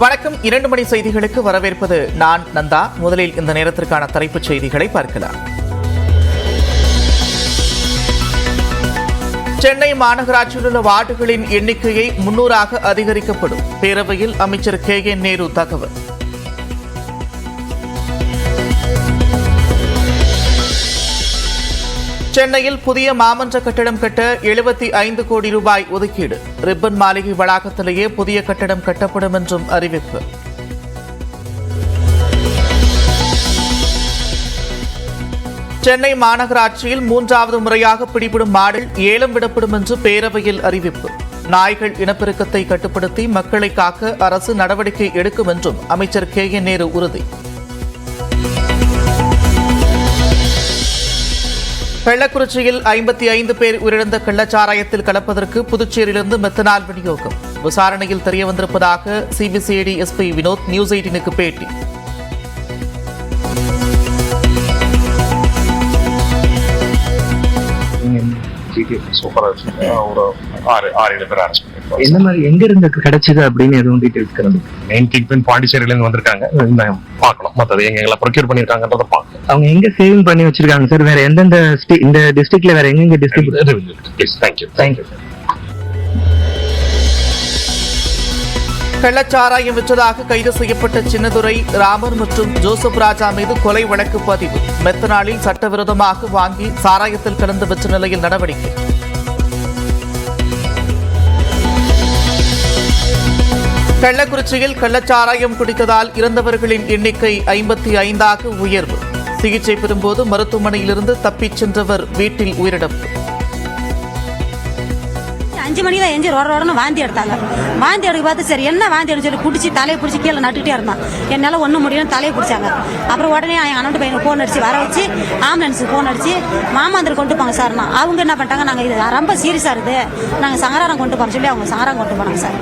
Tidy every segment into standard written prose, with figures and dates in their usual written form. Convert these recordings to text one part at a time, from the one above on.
வணக்கம். 2 மணி செய்திகளுக்கு வரவேற்பது நான் நந்தா. முதலில் இந்த நேரத்திற்கான தலைப்புச் செய்திகளை பார்க்கலாம். சென்னை மாநகராட்சியில் உள்ள வார்டுகளின் எண்ணிக்கையை 300ஆக அதிகரிக்கப்படும். பேரவையில் அமைச்சர் KN நேரு தகவல். சென்னையில் புதிய மாமன்ற கட்டடம் கட்ட 75 கோடி ரூபாய் ஒதுக்கீடு. ரிப்பன் மாளிகை வளாகத்திலேயே புதிய கட்டடம் கட்டப்படும் என்றும் அறிவிப்பு. சென்னை மாநகராட்சியில் 3வது முறையாக பிடிபடும் மாடில் ஏலம் விடப்படும் என்று பேரவையில் அறிவிப்பு. நாய்கள் இனப்பெருக்கத்தை கட்டுப்படுத்தி மக்களை காக்க அரசு நடவடிக்கை எடுக்கும் என்றும் அமைச்சர் KN நேரு உறுதி. கள்ளக்குறிச்சியில் 55 பேர் உயிரிழந்த கள்ளச்சாராயத்தில் கலப்பதற்கு புதுச்சேரியிலிருந்து மெத்தனால் விநியோகம். விசாரணையில் தெரியவந்திருப்பதாக CBCID SP வினோத் நியூஸ் 18க்கு பேட்டி. என்ன மாதிரி எங்க இருந்து கிடைச்சது அப்படின்னு எதுவும் டீடைல்ஸ் கிடையாது. மெயின் ட்ரீட்மெண்ட் பாண்டிச்சேரியில இருந்து வந்திருக்காங்க. பார்க்கலாம், மற்றது எங்க ப்ரொக்யூர் பண்ணிருக்காங்கன்றத பார்க்கலாம். அவங்க எங்க சேவிங் பண்ணி வச்சிருக்காங்க சார்? வேற எந்தெந்த இந்த டிஸ்ட்ரிக்ட்ல வேற எங்க ப்ளீஸ். தேங்க்யூ. கள்ளச்சாராயம் விற்றதாக கைது செய்யப்பட்ட சின்னதுரை, ராமர் மற்றும் ஜோசப் ராஜா மீது கொலை வழக்கு பதிவு. மெத்தனாலில் சட்டவிரோதமாக வாங்கி சாராயத்தில் கலந்து விற்ற நிலையில் நடவடிக்கை. கள்ளக்குறிச்சியில் கள்ளச்சாராயம் குடித்ததால் இறந்தவர்களின் எண்ணிக்கை 55ஆக உயர்வு. சிகிச்சை பெறும்போது மருத்துவமனையிலிருந்து தப்பிச் சென்றவர் வீட்டில் உயிரிழப்பு. 5 மணிக்கு தான் எஞ்சி ரோடன்னு வாந்தி எடுத்தாங்க. வாந்தி எடுக்க பார்த்து சரி என்ன வாந்தி எடுத்து சொல்லி பிடிச்சி தலையை பிடிச்சி கீழே நட்டுக்கிட்டே இருந்தான். என்னால் ஒன்றும் முடியலன்னு தலையை பிடிச்சாங்க. அப்புறம் உடனே என் அண்ணன் பையனுக்கு ஃபோன் அடிச்சு வர வச்சு ஆம்புலன்ஸுக்கு ஃபோன் அடிச்சு மாமாந்தர் கொண்டு போங்க சார்னா. அவங்க என்ன பண்ணிட்டாங்க, நாங்கள் இது ரொம்ப சீரியஸாக இருக்குது, நாங்கள் சங்கராரம் கொண்டு போகிறோம் சொல்லி அவங்க சங்கராரம் கொண்டு போனாங்க சார்.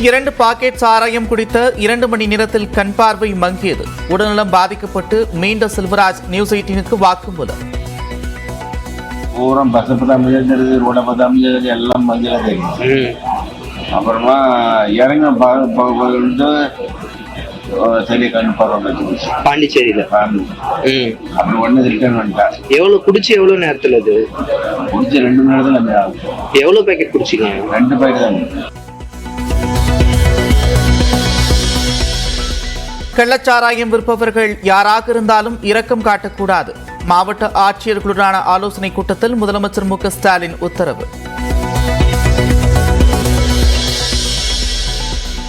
2 பாக்கெட் சாராயம் குடித்த 2 மணி நேரத்தில் கண் பார்வை மங்கியது. உடல்நலம் பாதிக்கப்பட்டு மீண்ட செல்வராஜ் நியூஸ் 18க்கு வாக்குமூலம். பூரா பசப்பு தான் மிதந்துருது, ரோட பார்த்தா மிதந்து எல்லாம் மஞ்சள் தெரியும். அப்புறமா இறங்க சரி கண் பார்வை பாண்டிச்சேரியில. அப்புறம் ஒண்ணு ரிட்டர்ன் பண்ணிட்டேன். எவ்வளவு குடிச்சு எவ்வளவு நேரத்துல அது குடிச்சு 2 மணி நேரத்துல எவ்வளவு பேக்கெட் குடிச்சிங்க? 2 பேக்கெட் தான். கள்ளச்சாராயம் விற்பவர்கள் யாராக இருந்தாலும் இரக்கம் காட்டக்கூடாது. மாவட்ட ஆட்சியர்களுடனான ஆலோசனைக் கூட்டத்தில் முதலமைச்சர் MK ஸ்டாலின் உத்தரவு.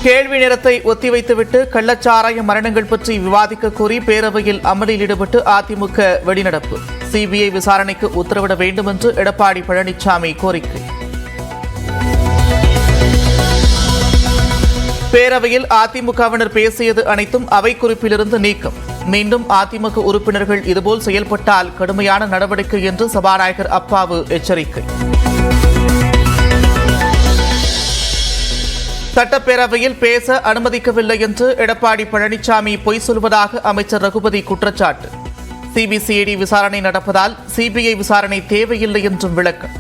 கேள்வி நேரத்தை ஒத்திவைத்துவிட்டு கள்ளச்சாராய மரணங்கள் பற்றி விவாதிக்க கோரி பேரவையில் அமளியில் ஈடுபட்டு அதிமுக வெளிநடப்பு. CBI விசாரணைக்கு உத்தரவிட வேண்டும் என்று எடப்பாடி பழனிசாமி கோரிக்கை. பேரவையில் அதிமுகவினர் பேசியது அனைத்தும் அவை குறிப்பிலிருந்து நீக்கம். மீண்டும் அதிமுக உறுப்பினர்கள் இதுபோல் செயல்பட்டால் கடுமையான நடவடிக்கை என்று சபாநாயகர் அப்பாவு எச்சரிக்கை. சட்டப்பேரவையில் பேச அனுமதிக்கவில்லை என்று எடப்பாடி பழனிசாமி பொய் சொல்வதாக அமைச்சர் ரகுபதி குற்றச்சாட்டு. CBCID விசாரணை நடப்பதால் CBI விசாரணை தேவையில்லை என்றும் விளக்கம்.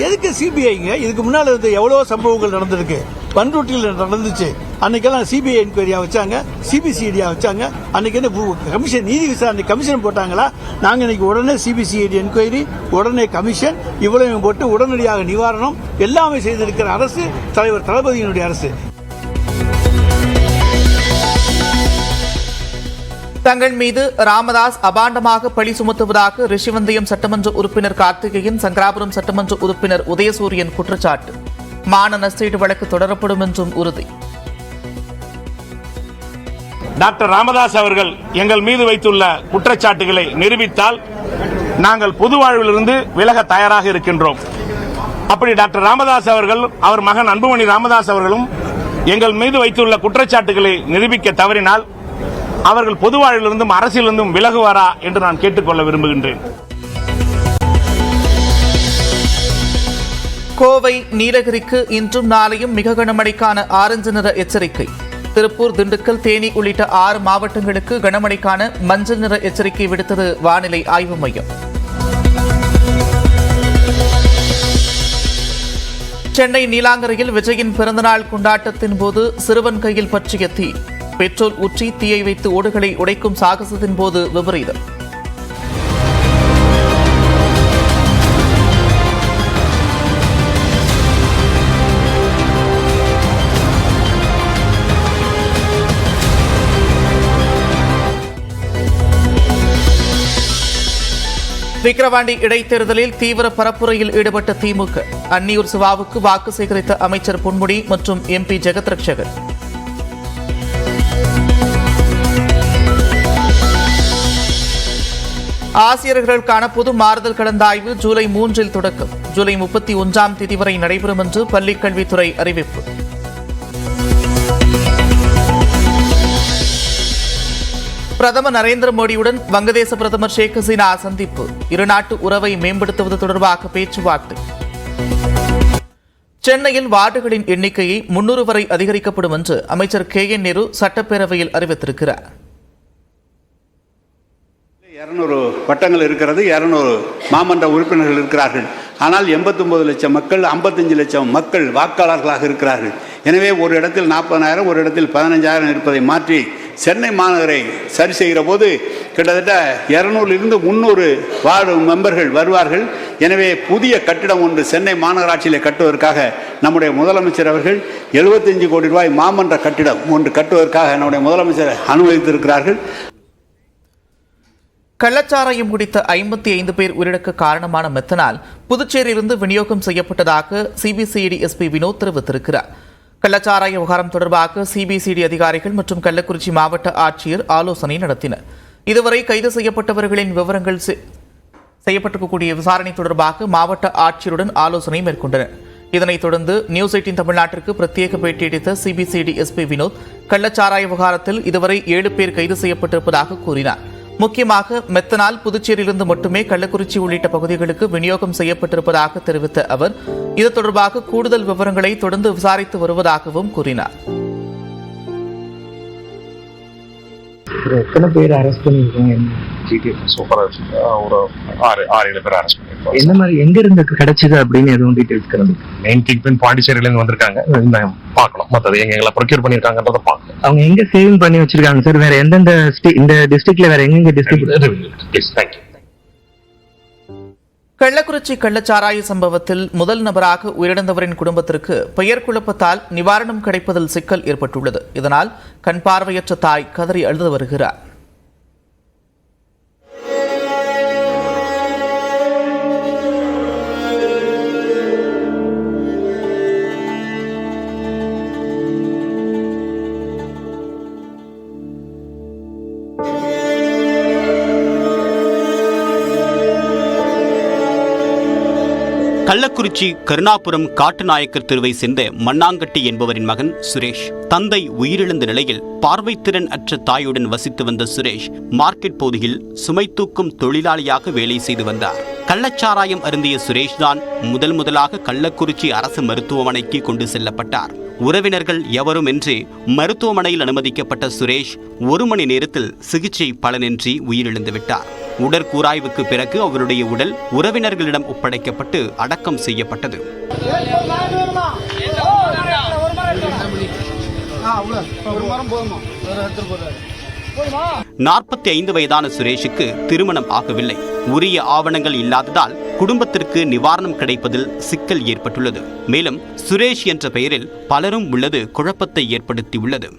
எதுக்கு சிபிஐங்க? இதுக்கு முன்னால இருந்து எவ்வளவோ சம்பவங்கள் நடந்திருக்கு. பண்ருட்டியில் நடந்துச்சு. அன்னைக்கெல்லாம் CBI என்கொயரியா வச்சாங்க, CBCID வச்சாங்க. அன்னைக்கு என்ன கமிஷன் நீதி விசாரணை கமிஷன் போட்டாங்களா? நாங்க இன்னைக்கு உடனே CBCID என்கொயரி, உடனே கமிஷன், இவ்வளவு போட்டு உடனடியாக நிவாரணம் எல்லாமே செய்திருக்கிற அரசு தலைவர் தளபதியினுடைய அரசு. தங்கள் மீது ராமதாஸ் அபாண்டமாக பழி சுமத்துவதாக ரிஷிவந்தியம் சட்டமன்ற உறுப்பினர் கார்த்திகேயன், சங்கராபுரம் சட்டமன்ற உறுப்பினர் உதயசூரியன் குற்றச்சாட்டு. மான நஷ்டஈடு வழக்கு தொடரப்படும் என்றும் உறுதி. டாக்டர் ராமதாஸ் அவர்கள் எங்கள் மீது வைத்துள்ள குற்றச்சாட்டுகளை நிரூபித்தால் நாங்கள் பொது வாழ்விலிருந்து விலக தயாராக இருக்கின்றோம். அப்படி டாக்டர் ராமதாஸ் அவர்கள், அவர் மகன் அன்புமணி ராமதாஸ் அவர்களும் எங்கள் மீது வைத்துள்ள குற்றச்சாட்டுகளை நிரூபிக்க தவறினால் அவர்கள் பொது வாழ்விலிருந்தும் அரசியலிருந்தும் விலகுவாரா என்று நான் கேட்டுக்கொள்ள விரும்புகின்றேன். கோவை, நீலகிரிக்கு இன்றும் நாளையும் மிக கனமழைக்கான ஆரஞ்சு நிற எச்சரிக்கை. திருப்பூர், திண்டுக்கல், தேனி உள்ளிட்ட 6 மாவட்டங்களுக்கு கனமழைக்கான மஞ்சள் நிற எச்சரிக்கை விடுத்தது வானிலை ஆய்வு மையம். சென்னை நீலாங்கரையில் விஜயின் பிறந்தநாள் கொண்டாட்டத்தின் போது சிறுவன் கையில் பற்றிய தீ. பெட்ரோல் ஊற்றி தீயை வைத்து ஓடுகளை உடைக்கும் சாகசத்தின் போது விபரீதம். விக்கிரவாண்டி இடைத்தேர்தலில் தீவிர பரப்புரையில் ஈடுபட்ட திமுக. அன்னியூர் சிவாவுக்கு வாக்கு சேகரித்த அமைச்சர் பொன்முடி மற்றும் எம்பி ஜெகத் ரட்சகன். ஆசிரியர்களுக்கான பொது மாறுதல் கலந்தாய்வு ஜூலை 3 தொடக்கம். ஜூலை 31 வரை நடைபெறும் என்று பள்ளிக்கல்வித்துறை அறிவிப்பு. பிரதமர் நரேந்திர மோடியுடன் வங்கதேச பிரதமர் ஷேக் ஹசீனா சந்திப்பு. இருநாட்டு உறவை மேம்படுத்துவது தொடர்பாக பேச்சுவார்த்தை. சென்னையில் வார்டுகளின் எண்ணிக்கையை 300 வரை அதிகரிக்கப்படும் என்று அமைச்சர் KN நேரு சட்டப்பேரவையில் அறிவித்திருக்கிறார். 200 வட்டங்கள் இருக்கிறது, 200 மாமன்ற உறுப்பினர்கள் இருக்கிறார்கள். ஆனால் 89 லட்சம் மக்கள், 55 லட்சம் மக்கள் வாக்காளர்களாக இருக்கிறார்கள். எனவே ஒரு இடத்தில் 40,000, ஒரு இடத்தில் 15,000 இருப்பதை மாற்றி சென்னை மாநகரை சரி செய்கிற போது கிட்டத்தட்ட 200 300 வார்டு மெம்பர்கள் வருவார்கள். எனவே புதிய கட்டிடம் ஒன்று சென்னை மாநகராட்சியில் கட்டுவதற்காக நம்முடைய முதலமைச்சர் அவர்கள் 75 கோடி ரூபாய் மாமன்ற கட்டிடம் ஒன்று கட்டுவதற்காக நம்முடைய முதலமைச்சர் அனுமதித்திருக்கிறார்கள். கள்ளச்சாராயம் குடித்த 55 பேர் உயிரிழக்க காரணமான மெத்தனால் புதுச்சேரியிலிருந்து விநியோகம் செய்யப்பட்டதாக சிபிசிஐடி எஸ்பி வினோத் தெரிவித்திருக்கிறார். கள்ளச்சாராய விவகாரம் தொடர்பாக சிபிசிஐடி அதிகாரிகள் மற்றும் கள்ளக்குறிச்சி மாவட்ட ஆட்சியர் ஆலோசனை நடத்தினர். இதுவரை கைது செய்யப்பட்டவர்களின் விவரங்கள் செய்யப்பட்டிருக்கக்கூடிய விசாரணை தொடர்பாக மாவட்ட ஆட்சியருடன் ஆலோசனை மேற்கொண்டனர். இதனைத் தொடர்ந்து நியூஸ் 18 தமிழ்நாட்டிற்கு பிரத்யேக பேட்டியளித்த சிபிசிஐடி எஸ்பி வினோத் கள்ளச்சாராய விவகாரத்தில் இதுவரை 7 பேர் கைது செய்யப்பட்டிருப்பதாக கூறினார். முக்கியமாக மெத்தனால் புதுச்சேரியிலிருந்து மட்டுமே கள்ளக்குறிச்சி உள்ளிட்ட பகுதிகளுக்கு விநியோகம் செய்யப்பட்டிருப்பதாக தெரிவித்த அவர் இது தொடர்பாக கூடுதல் விவரங்களை தொடர்ந்து விசாரித்து வருவதாகவும் கூறினார். எத்தனை பேர் அரெஸ்ட் பண்ணிருக்கீங்க? ஒரு 6-7 பேர் அரெஸ்ட் பண்ணிருக்கோம். என்ன மாதிரி எங்க இருந்து கிடைச்சது அப்படின்னு எதுவும் டீடைல்ஸ் கிளம்பி? மெயின் கிங்பின் பாண்டிச்சேரியில இருந்து வந்திருக்காங்க. பார்க்கணும், மற்றது எங்களை ப்ரொக்யூர் பண்ணிருக்காங்கன்றத பார்க்கணும். அவங்க எங்க சேவிங் பண்ணி வச்சிருக்காங்க சார்? வேற எந்தெந்த இந்த டிஸ்ட்ரிக்ட்ல வேற எங்க டிஸ்ட்ரிக்ட்? கள்ளக்குறிச்சி கள்ளச்சாராய சம்பவத்தில் முதல் நபராக உயிரிழந்தவரின் குடும்பத்திற்கு பெயர் குழப்பத்தால் நிவாரணம் கிடைப்பதில் சிக்கல் ஏற்பட்டுள்ளது. இதனால் கண் பார்வையற்ற தாய் கதறி அழுது வருகிறார். கள்ளக்குறிச்சி கருணாபுரம் காட்டுநாயக்கர் தெருவை சேர்ந்த மண்ணாங்கட்டி என்பவரின் மகன் சுரேஷ். தந்தை உயிரிழந்த நிலையில் பார்வைத்திறன் அற்ற தாயுடன் வசித்து வந்த சுரேஷ் மார்க்கெட் பகுதியில் சுமை தூக்கும் தொழிலாளியாக வேலை செய்து வந்தார். கள்ளச்சாராயம் அருந்திய சுரேஷ் தான் முதலாக கள்ளக்குறிச்சி அரசு மருத்துவமனைக்கு கொண்டு செல்லப்பட்டார். உறவினர்கள் எவருமின்றி மருத்துவமனையில் அனுமதிக்கப்பட்ட சுரேஷ் 1 மணி நேரத்தில் சிகிச்சை பலனின்றி உயிரிழந்து விட்டார். உடற்கூராய்வுக்கு பிறகு அவருடைய உடல் உறவினர்களிடம் ஒப்படைக்கப்பட்டு அடக்கம் செய்யப்பட்டது. 45 வயதான சுரேஷுக்கு திருமணம் ஆகவில்லை. உரிய ஆவணங்கள் இல்லாததால் குடும்பத்திற்கு நிவாரணம் கிடைப்பதில் சிக்கல் ஏற்பட்டுள்ளது. மேலும் சுரேஷ் என்ற பெயரில் பலரும் உள்ளது குழப்பத்தை ஏற்படுத்தியுள்ளது.